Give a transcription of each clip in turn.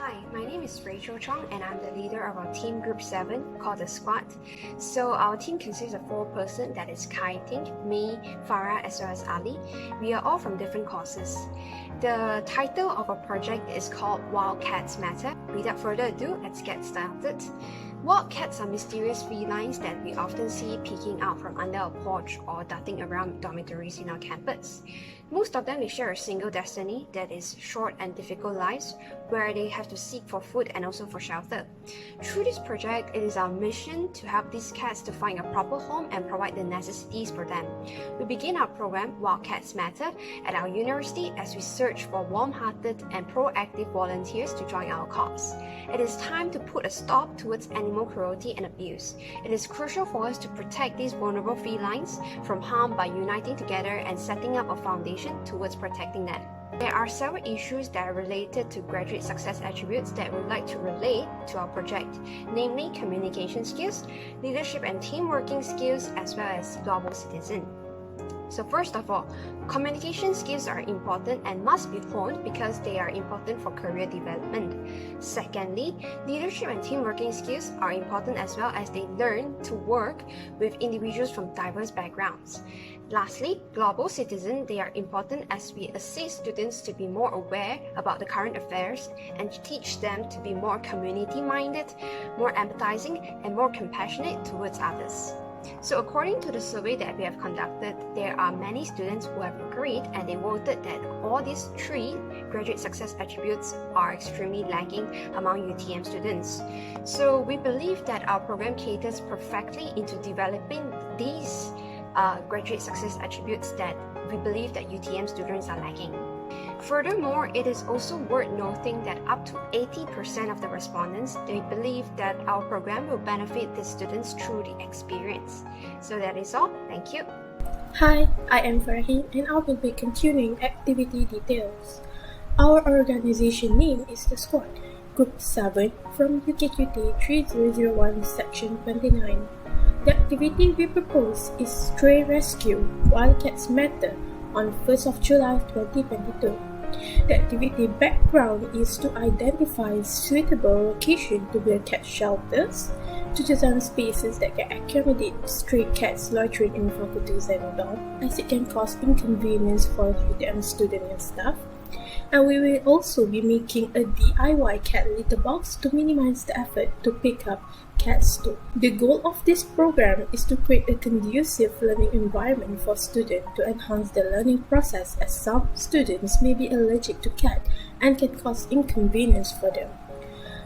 Hi, my name is Rachel Chong and I'm the leader of our team group 7 called the Squad. So our team consists of 4 persons, that is Kai Ting, me, Farah as well as Ali. We are all from different courses. The title of our project is called Wildcats Matter. Without further ado, let's get started. Wildcats are mysterious felines that we often see peeking out from under a porch or darting around dormitories in our campus. Most of them share a single destiny, that is short and difficult lives, where they have to seek for food and also for shelter. Through this project, it is our mission to help these cats to find a proper home and provide the necessities for them. We begin our program, Wildcats Matter, at our university as we search for warm-hearted and proactive volunteers to join our cause. It is time to put a stop towards animal cruelty and abuse. It is crucial for us to protect these vulnerable felines from harm by uniting together and setting up a foundation towards protecting them. There are several issues that are related to graduate success attributes that we would like to relate to our project, namely communication skills, leadership and team working skills, as well as global citizen. So first of all, communication skills are important and must be honed because they are important for career development. Secondly, leadership and team working skills are important as well as they learn to work with individuals from diverse backgrounds. Lastly, global citizen, they are important as we assist students to be more aware about the current affairs and teach them to be more community-minded, more empathizing, and more compassionate towards others. So according to the survey that we have conducted, there are many students who have agreed and they voted that all these 3 graduate success attributes are extremely lagging among UTM students. So we believe that our program caters perfectly into developing these graduate success attributes that we believe that UTM students are lacking. Furthermore, it is also worth noting that up to 80% of the respondents, they believe that our program will benefit the students through the experience. So that is all. Thank you. Hi, I am Farhin and I will be continuing activity details. Our organization name is the Squad, Group 7 from Ukqt 3001 Section 29. The activity we propose is Stray Rescue Wildcats Matter on 1st of July 2022. The activity background is to identify suitable location to build cat shelters, to design spaces that can accommodate stray cats loitering in faculties and above, as it can cause inconvenience for UTM students and staff. And we will also be making a DIY cat litter box to minimize the effort to pick up cats too. The goal of this program is to create a conducive learning environment for students to enhance the learning process, as some students may be allergic to cat and can cause inconvenience for them.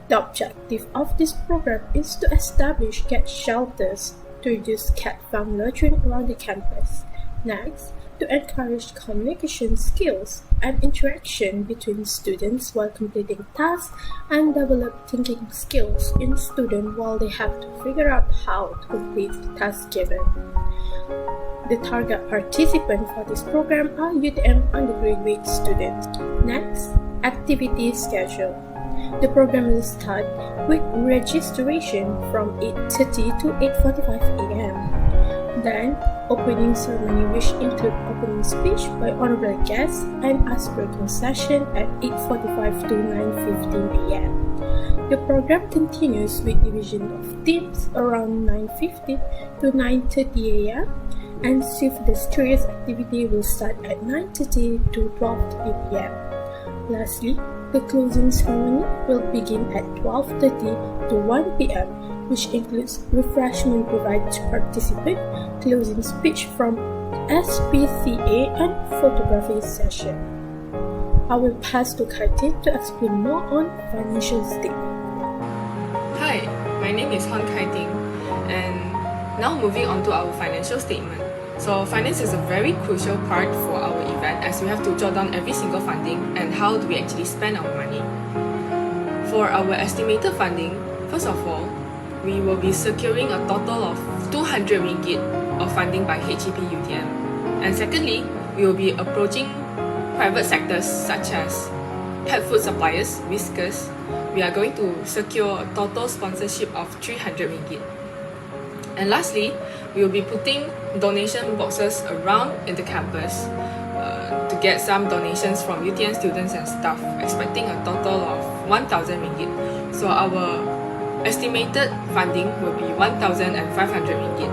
The objective of this program is to establish cat shelters to reduce cat farm loitering around the campus. Next, to encourage communication skills and interaction between students while completing tasks and develop thinking skills in students while they have to figure out how to complete the task given. The target participants for this program are UTM undergraduate students. Next, activity schedule. The program will start with registration from 8:30 to 8:45 a.m. Then, opening ceremony which include opening speech by honorable guests and icebreaking session at 8:45 to 9:15 a.m. The program continues with division of teams around 9:50 to 9:30 a.m. and swift the serious activity will start at 9:30 to 12:30 p.m. Lastly, the closing ceremony will begin at 12:30 to 1 p.m. which includes refreshment provided to participants, closing speech from SPCA and photography session. I will pass to Kartin to explain more on financial statement. Hi, my name is Han Kai-ting, and now moving on to our financial statement. So finance is a very crucial part for our event as we have to jot down every single funding and how do we actually spend our money. For our estimated funding, first of all, we will be securing a total of 200 ringgit of funding by HEP UTM. And secondly, we will be approaching private sectors such as pet food suppliers, Whiskers. We are going to secure a total sponsorship of 300 ringgit. And lastly, we will be putting donation boxes around in the campus to get some donations from UTM students and staff, expecting a total of 1,000 ringgit. So our estimated funding will be 1,500 ringgit.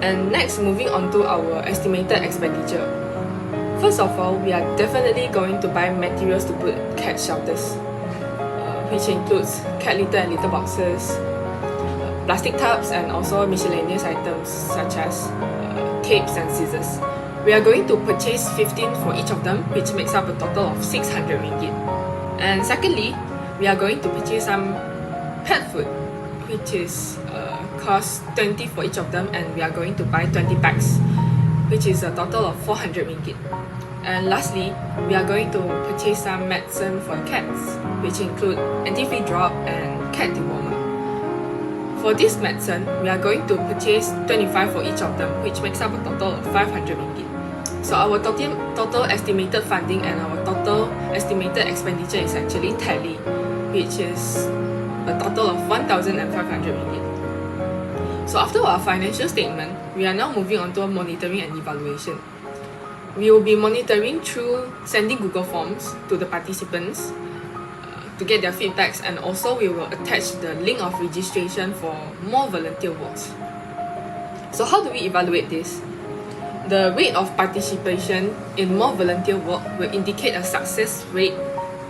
And next, moving on to our estimated expenditure. First of all, we are definitely going to buy materials to put cat shelters, which includes cat litter and litter boxes, plastic tubs, and also miscellaneous items such as tapes and scissors. We are going to purchase 15 for each of them, which makes up a total of 600 ringgit. And secondly, we are going to purchase some pet food, which is cost 20 for each of them, and we are going to buy 20 packs, which is a total of 400 ringgit. And lastly, we are going to purchase some medicine for cats, which include anti-flea drop and cat dewormer. For this medicine, we are going to purchase 25 for each of them, which makes up a total of 500 ringgit. So our total estimated funding and our total estimated expenditure is actually tally, which is a total of 1,500 ringgit. So after our financial statement, we are now moving on to a monitoring and evaluation. We will be monitoring through sending Google Forms to the participants to get their feedbacks, and also we will attach the link of registration for more volunteer works. So how do we evaluate this? The rate of participation in more volunteer work will indicate a success rate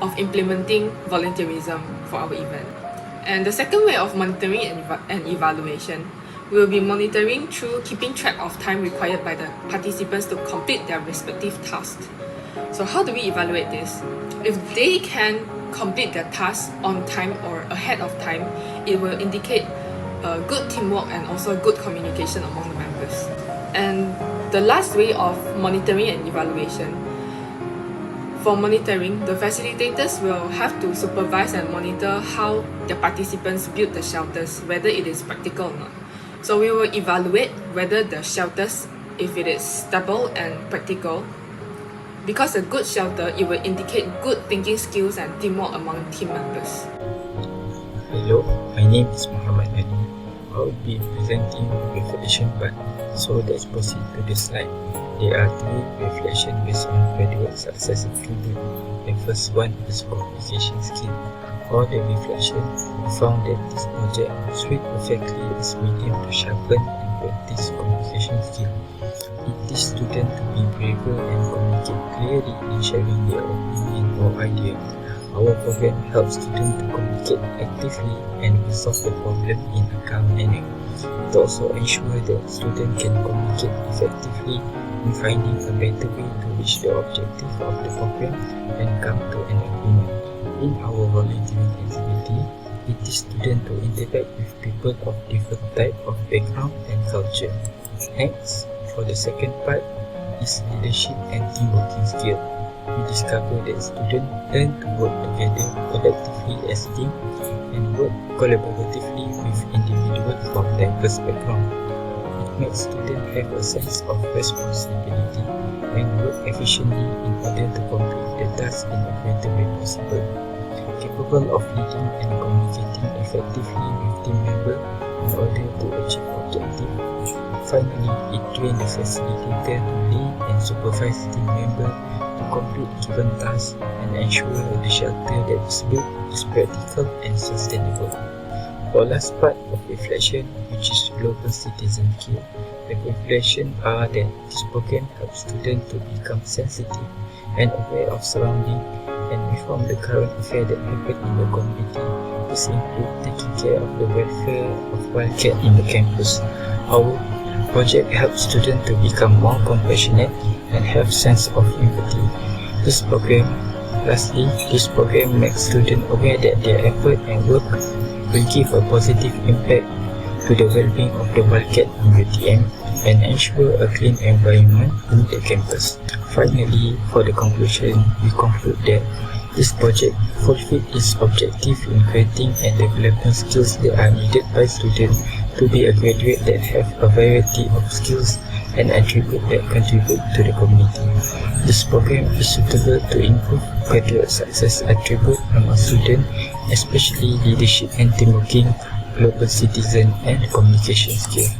of implementing volunteerism for our event. And the second way of monitoring and evaluation, we will be monitoring through keeping track of time required by the participants to complete their respective tasks. So how do we evaluate this? If they can complete their tasks on time or ahead of time, it will indicate good teamwork and also good communication among the members. And the last way of monitoring and evaluation, for monitoring, the facilitators will have to supervise and monitor how the participants build the shelters, whether it is practical or not. So we will evaluate whether the shelters, if it is stable and practical. Because a good shelter, it will indicate good thinking skills and teamwork among team members. Hello, my name is Muhammad Ali. I will be presenting reflection part, so let's proceed to the slide. There are three reflections based on graduate success attribute. The first one is communication skill. For the reflection, we found that this project suits perfectly as medium to sharpen and practice communication skill. It teaches students to be braver and communicate clearly in sharing their opinion or idea. Our program helps students to communicate actively and resolve the problem in a calm manner. It also ensures that students can communicate effectively in finding a better way to reach the objective of the program and come to an agreement. In our volunteering activity, it teaches students to interact with people of different types of background and culture. Next, for the second part, is leadership and team working skill. We discover that students learn to work together collectively as a team and work collaboratively with individuals from diverse backgrounds. It makes students have a sense of responsibility and work efficiently in order to complete the task in a better way possible. Capable of leading and communicating effectively with team members in order to achieve objectives. Finally, it trains the facilitator to lead and supervise team members to complete given tasks and ensure the shelter that is built is practical and sustainable. For last part of reflection, which is global citizen skill, the reflection are that this program helps students to become sensitive and aware of surroundings and reform the current affairs that happen in the community. This includes taking care of the welfare of wildcats in the campus. Our project helps students to become more compassionate and have sense of empathy. Lastly, this program makes students aware that their effort and work will give a positive impact to the well-being of the wildcat in UTM and ensure a clean environment in the campus. Finally, for the conclusion, we conclude that this project fulfills its objective in creating and developing skills that are needed by students to be a graduate that have a variety of skills and attributes that contribute to the community. This program is suitable to improve graduate success attributes among students, especially leadership and teamwork, global citizen, and communication skills.